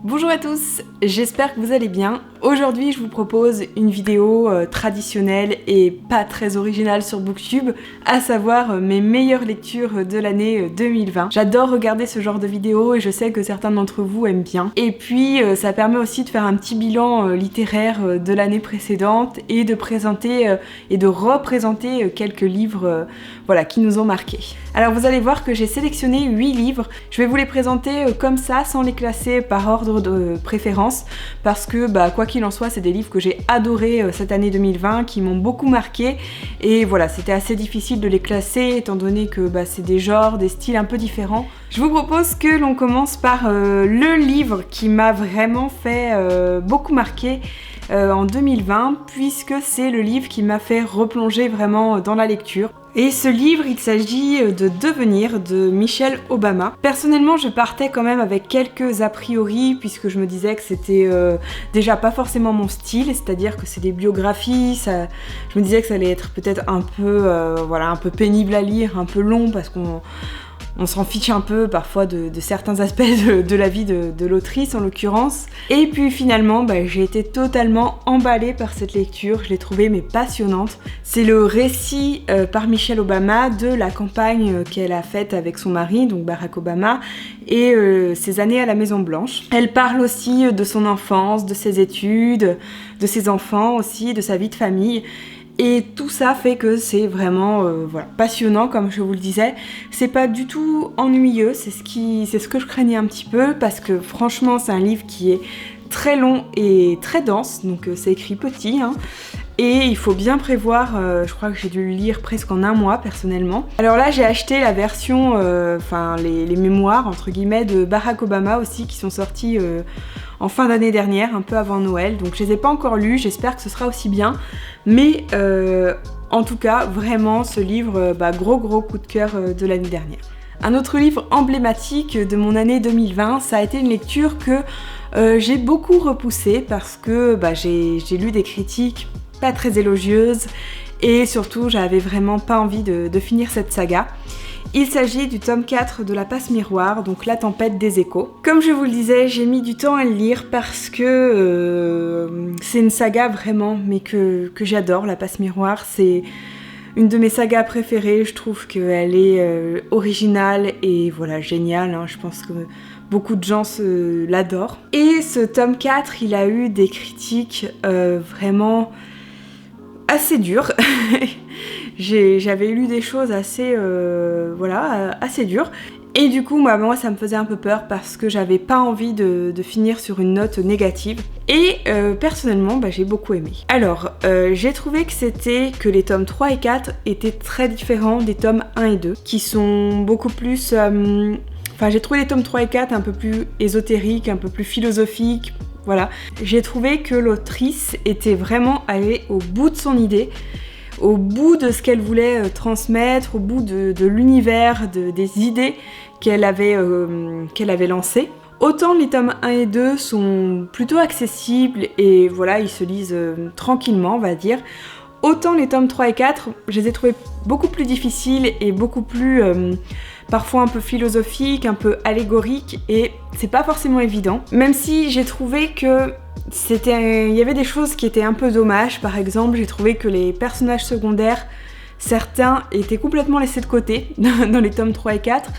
Bonjour à tous, j'espère que vous allez bien. Aujourd'hui je vous propose une vidéo traditionnelle et pas très originale sur Booktube, à savoir mes meilleures lectures de l'année 2020. J'adore regarder ce genre de vidéos et je sais que certains d'entre vous aiment bien. Et puis ça permet aussi de faire un petit bilan littéraire de l'année précédente et de présenter et de représenter quelques livres qui nous ont marqués. Alors vous allez voir que j'ai sélectionné 8 livres, je vais vous les présenter comme ça sans les classer par ordre de préférence parce que quoi qu'il en soit c'est des livres que j'ai adorés cette année 2020 qui m'ont beaucoup marqué et voilà, c'était assez difficile de les classer étant donné que c'est des genres, des styles un peu différents. Je vous propose que l'on commence par le livre qui m'a vraiment fait beaucoup marquer en 2020 puisque c'est le livre qui m'a fait replonger vraiment dans la lecture. Et ce livre, il s'agit de Devenir de Michelle Obama. Personnellement, je partais quand même avec quelques a priori puisque je me disais que c'était déjà pas forcément mon style, c'est-à-dire que c'est des biographies, je me disais que ça allait être peut-être un peu pénible à lire, un peu long parce qu'on s'en fiche un peu parfois de certains aspects de la vie de l'autrice en l'occurrence. Et puis finalement, j'ai été totalement emballée par cette lecture, je l'ai trouvée passionnante. C'est le récit par Michelle Obama de la campagne qu'elle a faite avec son mari, donc Barack Obama, et ses années à la Maison Blanche. Elle parle aussi de son enfance, de ses études, de ses enfants aussi, de sa vie de famille. Et tout ça fait que c'est vraiment passionnant, comme je vous le disais. C'est pas du tout ennuyeux, c'est ce que je craignais un petit peu, parce que franchement c'est un livre qui est très long et très dense, donc c'est écrit petit, et il faut bien prévoir, je crois que j'ai dû le lire presque en un mois personnellement. Alors là j'ai acheté la version, les mémoires entre guillemets de Barack Obama aussi qui sont sortis en fin d'année dernière, un peu avant Noël, donc je les ai pas encore lus, j'espère que ce sera aussi bien, mais en tout cas vraiment ce livre, gros coup de cœur de l'année dernière. Un autre livre emblématique de mon année 2020, ça a été une lecture que j'ai beaucoup repoussée parce que j'ai lu des critiques pas très élogieuses et surtout j'avais vraiment pas envie de finir cette saga. Il s'agit du tome 4 de La Passe Miroir, donc La Tempête des Échos. Comme je vous le disais, j'ai mis du temps à le lire parce que c'est une saga vraiment, mais que j'adore. La Passe Miroir, c'est une de mes sagas préférées, je trouve qu'elle est originale et géniale, je pense que beaucoup de gens l'adorent. Et ce tome 4, il a eu des critiques vraiment assez dures. J'avais lu des choses assez dures. Et du coup, moi, ça me faisait un peu peur parce que j'avais pas envie de finir sur une note négative. Et personnellement, j'ai beaucoup aimé. Alors, j'ai trouvé que les tomes 3 et 4 étaient très différents des tomes 1 et 2, qui sont beaucoup plus... j'ai trouvé les tomes 3 et 4 un peu plus ésotériques, un peu plus philosophiques. Voilà. J'ai trouvé que l'autrice était vraiment allée au bout de son idée, au bout de ce qu'elle voulait transmettre, au bout de l'univers, des idées qu'elle avait lancées. Autant les tomes 1 et 2 sont plutôt accessibles et ils se lisent tranquillement, on va dire. Autant les tomes 3 et 4, je les ai trouvés beaucoup plus difficiles et beaucoup plus parfois un peu philosophiques, un peu allégoriques et c'est pas forcément évident. Même si j'ai trouvé que il y avait des choses qui étaient un peu dommages. Par exemple, j'ai trouvé que les personnages secondaires, certains étaient complètement laissés de côté dans les tomes 3 et 4.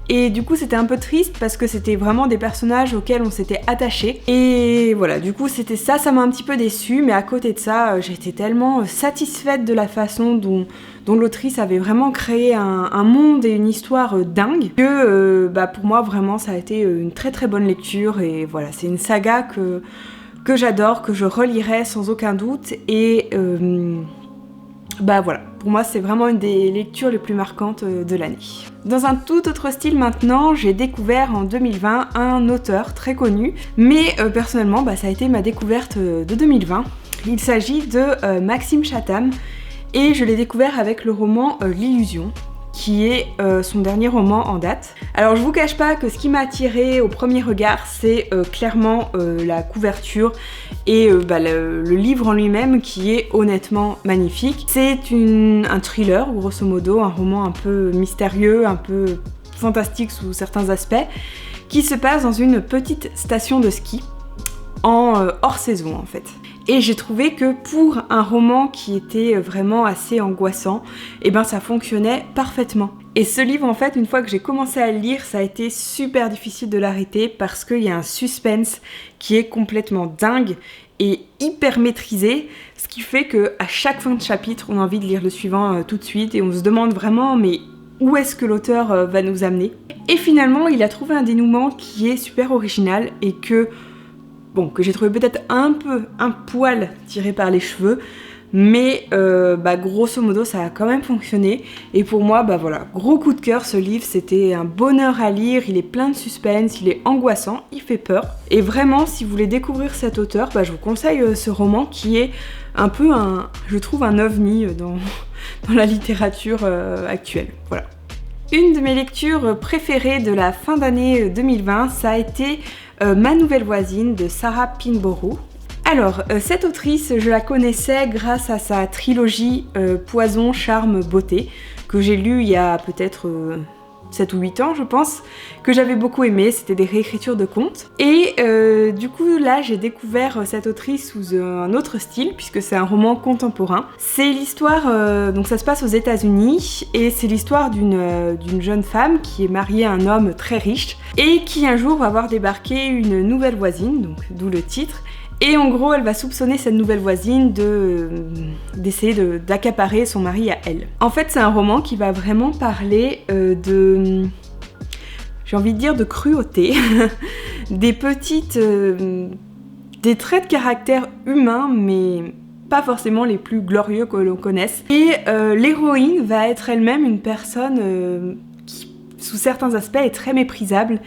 Et du coup c'était un peu triste parce que c'était vraiment des personnages auxquels on s'était attaché. Et voilà, du coup c'était ça m'a un petit peu déçue, mais à côté de ça, j'étais tellement satisfaite de la façon dont l'autrice avait vraiment créé un monde et une histoire dingue que pour moi vraiment ça a été une très très bonne lecture. Et voilà, c'est une saga que j'adore, que je relirai sans aucun doute et pour moi c'est vraiment une des lectures les plus marquantes de l'année. Dans un tout autre style maintenant, j'ai découvert en 2020 un auteur très connu, mais personnellement ça a été ma découverte de 2020. Il s'agit de Maxime Chatham et je l'ai découvert avec le roman L'Illusion, qui est son dernier roman en date. Alors je vous cache pas que ce qui m'a attirée au premier regard, c'est clairement la couverture et le livre en lui-même qui est honnêtement magnifique. C'est un thriller grosso modo, un roman un peu mystérieux, un peu fantastique sous certains aspects, qui se passe dans une petite station de ski en hors saison en fait. Et j'ai trouvé que pour un roman qui était vraiment assez angoissant, et ben ça fonctionnait parfaitement. Et ce livre en fait, une fois que j'ai commencé à le lire, ça a été super difficile de l'arrêter parce qu'il y a un suspense qui est complètement dingue et hyper maîtrisé, ce qui fait que à chaque fin de chapitre, on a envie de lire le suivant tout de suite et on se demande vraiment mais où est-ce que l'auteur va nous amener. Et finalement, il a trouvé un dénouement qui est super original et que j'ai trouvé peut-être un poil tiré par les cheveux, mais grosso modo ça a quand même fonctionné. Et pour moi, voilà, gros coup de cœur ce livre, c'était un bonheur à lire, il est plein de suspense, il est angoissant, il fait peur. Et vraiment, si vous voulez découvrir cet auteur, je vous conseille ce roman qui est un peu je trouve un ovni dans la littérature actuelle. Voilà. Une de mes lectures préférées de la fin d'année 2020, ça a été Ma nouvelle voisine de Sarah Pinborough. Alors, cette autrice, je la connaissais grâce à sa trilogie Poison, Charme, Beauté, que j'ai lue il y a peut-être 7 ou 8 ans, je pense, que j'avais beaucoup aimé, c'était des réécritures de contes. Et du coup, là, j'ai découvert cette autrice sous un autre style, puisque c'est un roman contemporain. C'est l'histoire, donc ça se passe aux États-Unis, et c'est l'histoire d'une jeune femme qui est mariée à un homme très riche, et qui un jour va voir débarquer une nouvelle voisine, donc d'où le titre. Et en gros, elle va soupçonner cette nouvelle voisine d'essayer d'accaparer son mari à elle. En fait, c'est un roman qui va vraiment parler j'ai envie de dire de cruauté, des traits de caractère humains, mais pas forcément les plus glorieux que l'on connaisse. Et l'héroïne va être elle-même une personne qui, sous certains aspects, est très méprisable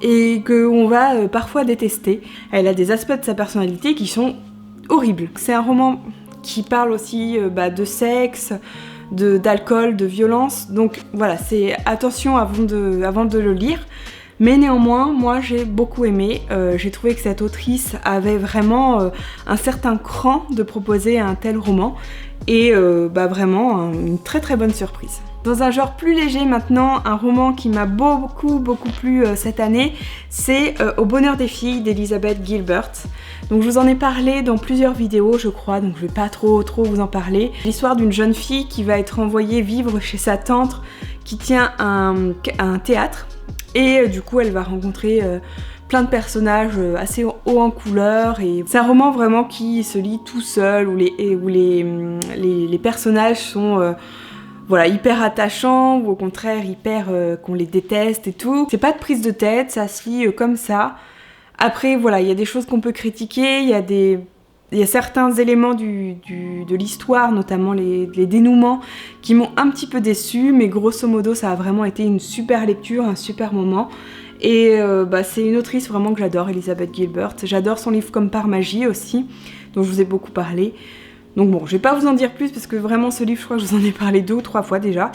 et qu'on va parfois détester. Elle a des aspects de sa personnalité qui sont horribles. C'est un roman qui parle aussi de sexe, d'alcool, de violence, donc voilà, c'est attention avant de le lire. Mais néanmoins, moi j'ai beaucoup aimé, j'ai trouvé que cette autrice avait vraiment un certain cran de proposer un tel roman et vraiment une très très bonne surprise. Dans un genre plus léger maintenant, un roman qui m'a beaucoup plu cette année, c'est Au bonheur des filles d'Elizabeth Gilbert. Donc je vous en ai parlé dans plusieurs vidéos je crois, donc je vais pas trop vous en parler. L'histoire d'une jeune fille qui va être envoyée vivre chez sa tante qui tient un théâtre et du coup elle va rencontrer plein de personnages assez hauts en couleur et c'est un roman vraiment qui se lit tout seul où les personnages sont hyper attachants ou au contraire hyper qu'on les déteste et tout. C'est pas de prise de tête, ça se lit comme ça. Après voilà, il y a des choses qu'on peut critiquer, il y a certains éléments de l'histoire, notamment les dénouements, qui m'ont un petit peu déçue, mais grosso modo ça a vraiment été une super lecture, un super moment. Et c'est une autrice vraiment que j'adore, Elizabeth Gilbert. J'adore son livre Comme par magie aussi, dont je vous ai beaucoup parlé. Donc bon, je vais pas vous en dire plus parce que vraiment ce livre, je crois que je vous en ai parlé 2 ou 3 fois déjà.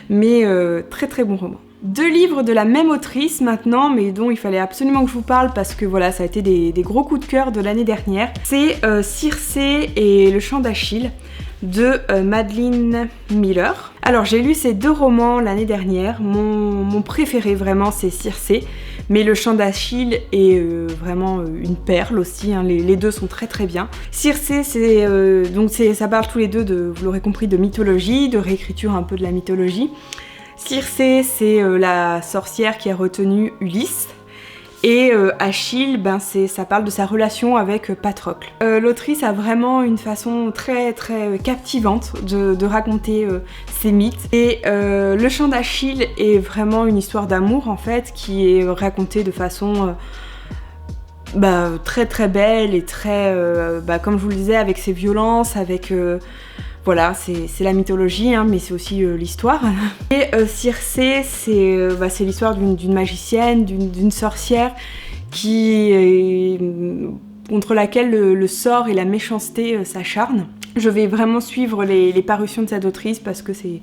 Mais très très bon roman. 2 livres de la même autrice maintenant, mais dont il fallait absolument que je vous parle parce que voilà, ça a été des gros coups de cœur de l'année dernière. C'est Circé et le chant d'Achille de Madeline Miller. Alors j'ai lu ces 2 romans l'année dernière. Mon préféré vraiment c'est Circé, mais le chant d'Achille est vraiment une perle aussi, hein. Les 2 sont très très bien. Circé, ça parle tous les 2 vous l'aurez compris, de mythologie, de réécriture un peu de la mythologie. Circé, c'est la sorcière qui a retenu Ulysse. Et Achille, ça parle de sa relation avec Patrocle. L'autrice a vraiment une façon très très captivante de raconter ses mythes. Et le chant d'Achille est vraiment une histoire d'amour en fait, qui est racontée de façon très très belle et très, comme je vous le disais, avec ses violences, avec... Voilà, c'est la mythologie, hein, mais c'est aussi l'histoire. Et Circé, c'est l'histoire d'une magicienne, d'une sorcière contre laquelle le sort et la méchanceté s'acharnent. Je vais vraiment suivre les parutions de cette autrice parce que c'est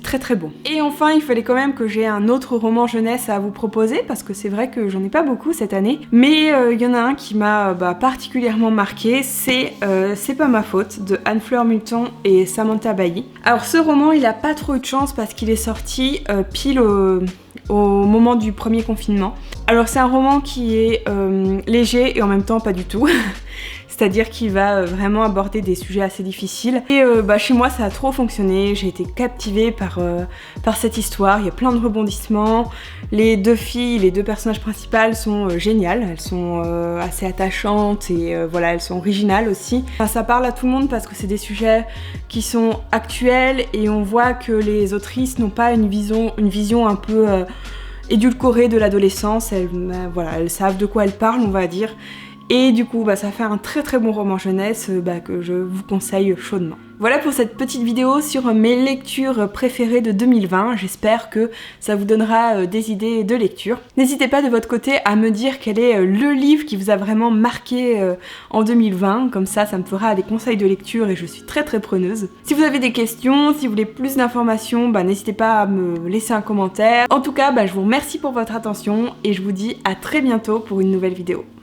très très bon. Et enfin, il fallait quand même que j'ai un autre roman jeunesse à vous proposer parce que c'est vrai que j'en ai pas beaucoup cette année. Mais il y en a un qui m'a particulièrement marqué, c'est C'est pas ma faute de Anne-Fleur Multon et Samantha Bailly. Alors ce roman, il a pas trop eu de chance parce qu'il est sorti pile au moment du premier confinement. Alors c'est un roman qui est léger et en même temps pas du tout. C'est-à-dire qu'il va vraiment aborder des sujets assez difficiles. Et chez moi ça a trop fonctionné, j'ai été captivée par cette histoire, il y a plein de rebondissements. Les deux filles, les deux personnages principales sont géniales, elles sont assez attachantes et voilà, elles sont originales aussi. Enfin, ça parle à tout le monde parce que c'est des sujets qui sont actuels et on voit que les autrices n'ont pas une vision un peu édulcorée de l'adolescence. Elles savent de quoi elles parlent, on va dire. Et du coup, ça fait un très très bon roman jeunesse que je vous conseille chaudement. Voilà pour cette petite vidéo sur mes lectures préférées de 2020. J'espère que ça vous donnera des idées de lecture. N'hésitez pas de votre côté à me dire quel est le livre qui vous a vraiment marqué en 2020. Comme ça me fera des conseils de lecture et je suis très très preneuse. Si vous avez des questions, si vous voulez plus d'informations, n'hésitez pas à me laisser un commentaire. En tout cas, je vous remercie pour votre attention et je vous dis à très bientôt pour une nouvelle vidéo.